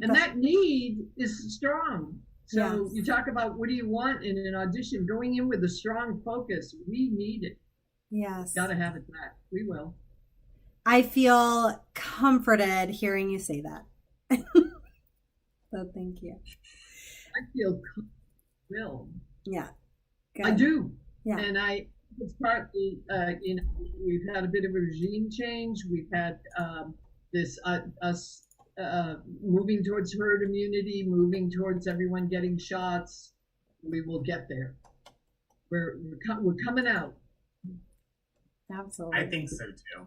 And that need is strong. So you talk about what do you want in an audition, going in with a strong focus. We need it. Yes. Got to have it back. We will. I feel comforted hearing you say that. So thank you. I feel will. Yeah. Good. I do. Yeah. And it's partly, we've had a bit of a regime change. We've had us moving towards herd immunity, moving towards everyone getting shots. We will get there. We're coming out. Absolutely. I think so too.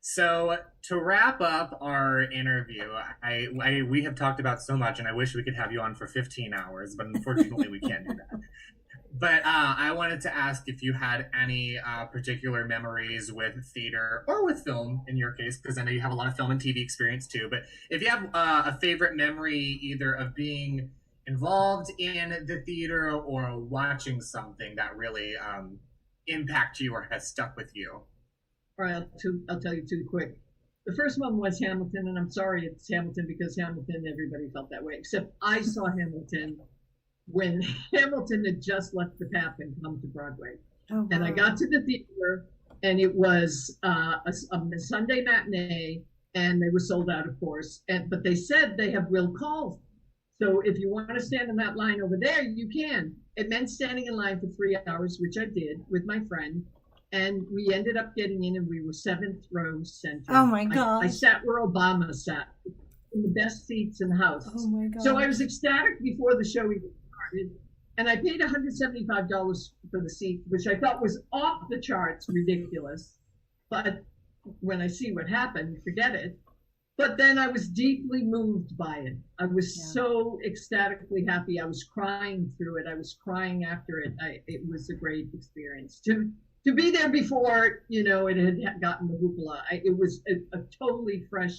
So to wrap up our interview, we have talked about so much, and I wish we could have you on for 15 hours, but unfortunately we can't do that. But I wanted to ask if you had any particular memories with theater or with film, in your case, because I know you have a lot of film and TV experience too. But if you have a favorite memory, either of being involved in the theater or watching something that really impacted you or has stuck with you. All right, I'll tell you two quick. The first one was Hamilton, and I'm sorry it's Hamilton, because Hamilton, everybody felt that way, except I saw Hamilton when Hamilton had just left the PAP and come to Broadway. Oh, wow. And I got to the theater, and it was a Sunday matinee, and they were sold out, of course. But they said they have will call. So if you want to stand in that line over there, you can. It meant standing in line for 3 hours, which I did with my friend. And we ended up getting in, and we were 7th row center. Oh my God! I sat where Obama sat, in the best seats in the house. Oh my God! So I was ecstatic before the show even started, and I paid $175 for the seat, which I thought was off the charts, ridiculous. But when I see what happened, forget it. But then I was deeply moved by it. I was so ecstatically happy. I was crying through it. I was crying after it. It was a great experience. To be there before, it had gotten the hoopla. It was a totally fresh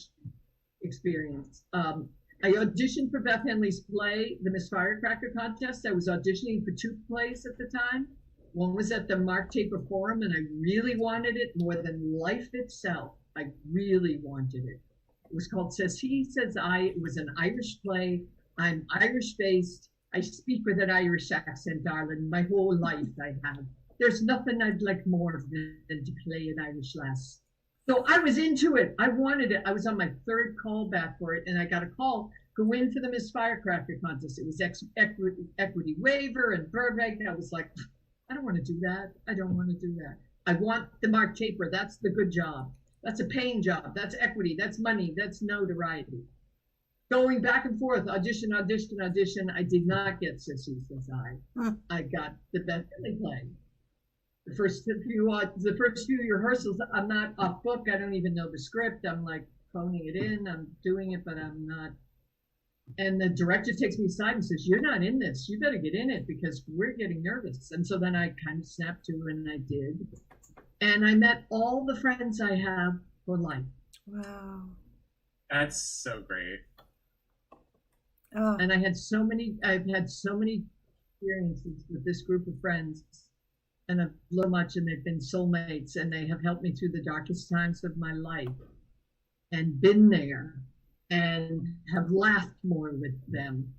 experience. I auditioned for Beth Henley's play, the Miss Firecracker Contest. I was auditioning for 2 plays at the time. One was at the Mark Taper Forum, and I really wanted it more than life itself. I really wanted it. It was called Says He, Says I. It was an Irish play. I'm Irish-based. I speak with an Irish accent, darling. My whole life I have. There's nothing I'd like more than to play an Irish lass. So I was into it. I wanted it. I was on my third call back for it, and I got a call to win for the Miss Firecracker contest. It was equity waiver and Burbank. I was like, I don't want to do that. I don't want to do that. I want the Mark Taper. That's the good job. That's a paying job. That's equity. That's money. That's notoriety. Going back and forth, audition. I did not get Sissy Says I. I got the Beth Billy play. The first few rehearsals, I'm not off book. I don't even know the script. I'm like phoning it in. I'm doing it, but I'm not. And the director takes me aside and says, "You're not in this. You better get in it because we're getting nervous." And so then I kind of snapped to, and I did. And I met all the friends I have for life. Wow. That's so great. Oh. And I've had so many experiences with this group of friends, and I've learned much, and they've been soulmates, and they have helped me through the darkest times of my life and been there and have laughed more with them,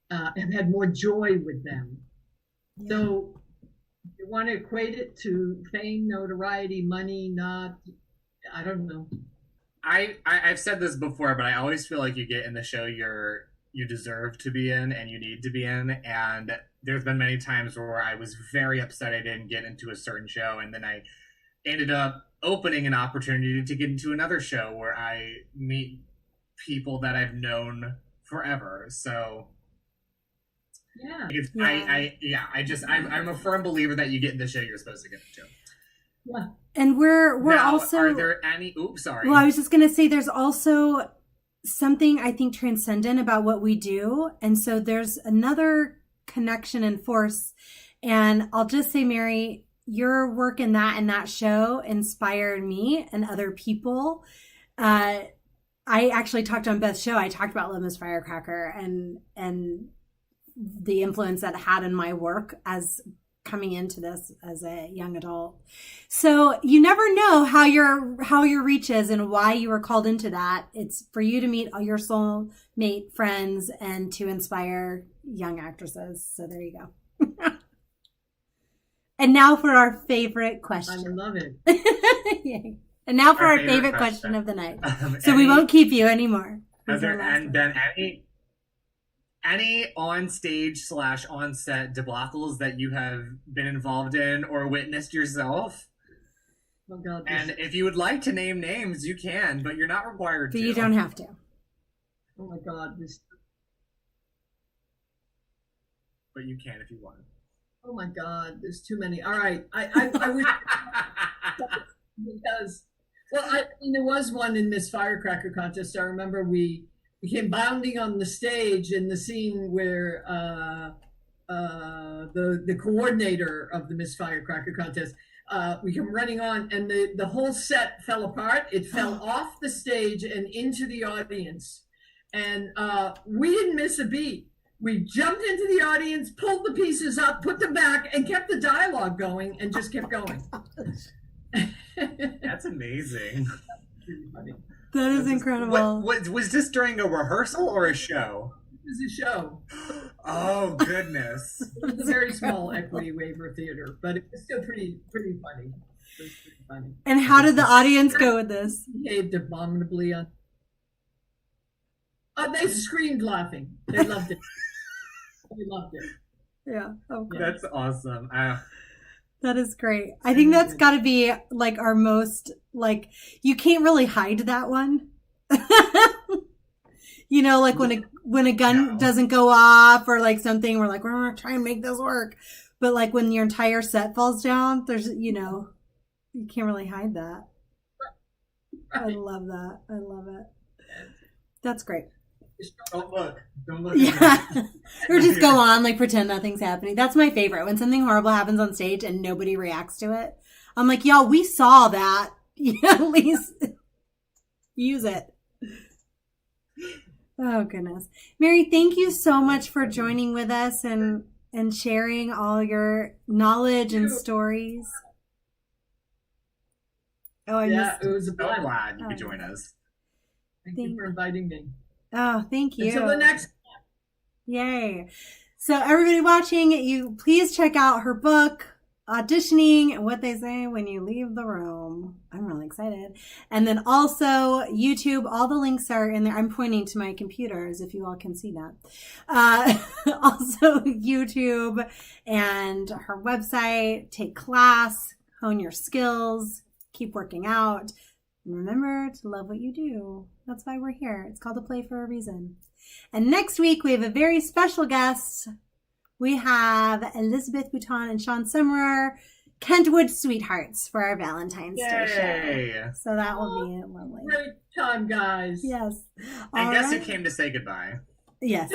have had more joy with them. Yeah. So you want to equate it to fame, notoriety, money, not, I don't know. I've said this before, but I always feel like you get in the show you deserve to be in and you need to be in. And there's been many times where I was very upset I didn't get into a certain show, and then I ended up opening an opportunity to get into another show where I meet people that I've known forever. So I'm a firm believer that you get in the show you're supposed to get into. Yeah. And we're now, also, are there any, oops, sorry. Well, I was just going to say there's also something I think transcendent about what we do. And so there's another connection and force. And I'll just say, Mary, your work in that show inspired me and other people. I actually talked on Beth's show. I talked about Litmus Firecracker and the influence that had in my work as coming into this as a young adult. So you never know how your reach is and why you were called into that. It's for you to meet all your soulmate friends and to inspire young actresses. So there you go. And now for our favorite question. I love it. Yay. And now for our favorite question of the night. So we won't keep you anymore. Has there been any on-stage / on-set debacles that you have been involved in or witnessed yourself? Oh God! And if you would like to name names, you can, but you're not required to. But you don't have to. Oh my God! But you can if you want. Oh my God! There's too many. All right, I wish because. Well, there was one in Miss Firecracker contest. I remember we came bounding on the stage in the scene where the coordinator of the Miss Firecracker contest, we come running on, and the whole set fell apart. It fell off the stage and into the audience, and we didn't miss a beat. We jumped into the audience, pulled the pieces up, put them back, and kept the dialogue going, and just kept going. That's amazing. That is incredible. What was this during a rehearsal or a show? It was a show. Oh goodness! It was a very small equity waiver theater, but it was still pretty funny. It was pretty funny. And how did the audience go with this? Behaved abominably. They screamed laughing. They loved it. They loved it. Yeah. Okay. That's awesome. That is great. I think that's got to be like our most, like, you can't really hide that one. You know, like when a gun doesn't go off or like something, we're like, we're going to try and make this work. But like when your entire set falls down, there's, you know, you can't really hide that. Right. I love that. I love it. That's great. Don't look. Yeah. Or just go on, like pretend nothing's happening. That's my favorite. When something horrible happens on stage and nobody reacts to it. I'm like, y'all, we saw that. At least use it. Oh, goodness. Mary, thank you so much for joining with us. And and sharing all your knowledge and stories. Oh, it was a So blast. glad you could join us. Thank you for inviting me. Oh, thank you. Until the next. Yay. So everybody watching, you please check out her book, Auditioning and What They Say When You Leave the Room. I'm really excited. And then also YouTube, all the links are in there. I'm pointing to my computer as if you all can see that. Also YouTube and her website, take class, hone your skills, keep working out. And remember to love what you do. That's why we're here. It's called a play for a reason. And next week, we have a very special guest. We have Elizabeth Bouton and Sean Summerer, Kentwood Sweethearts, for our Valentine's Day show. So that will be lovely. Great time, guys. Yes. I guess you came to say goodbye. Yes.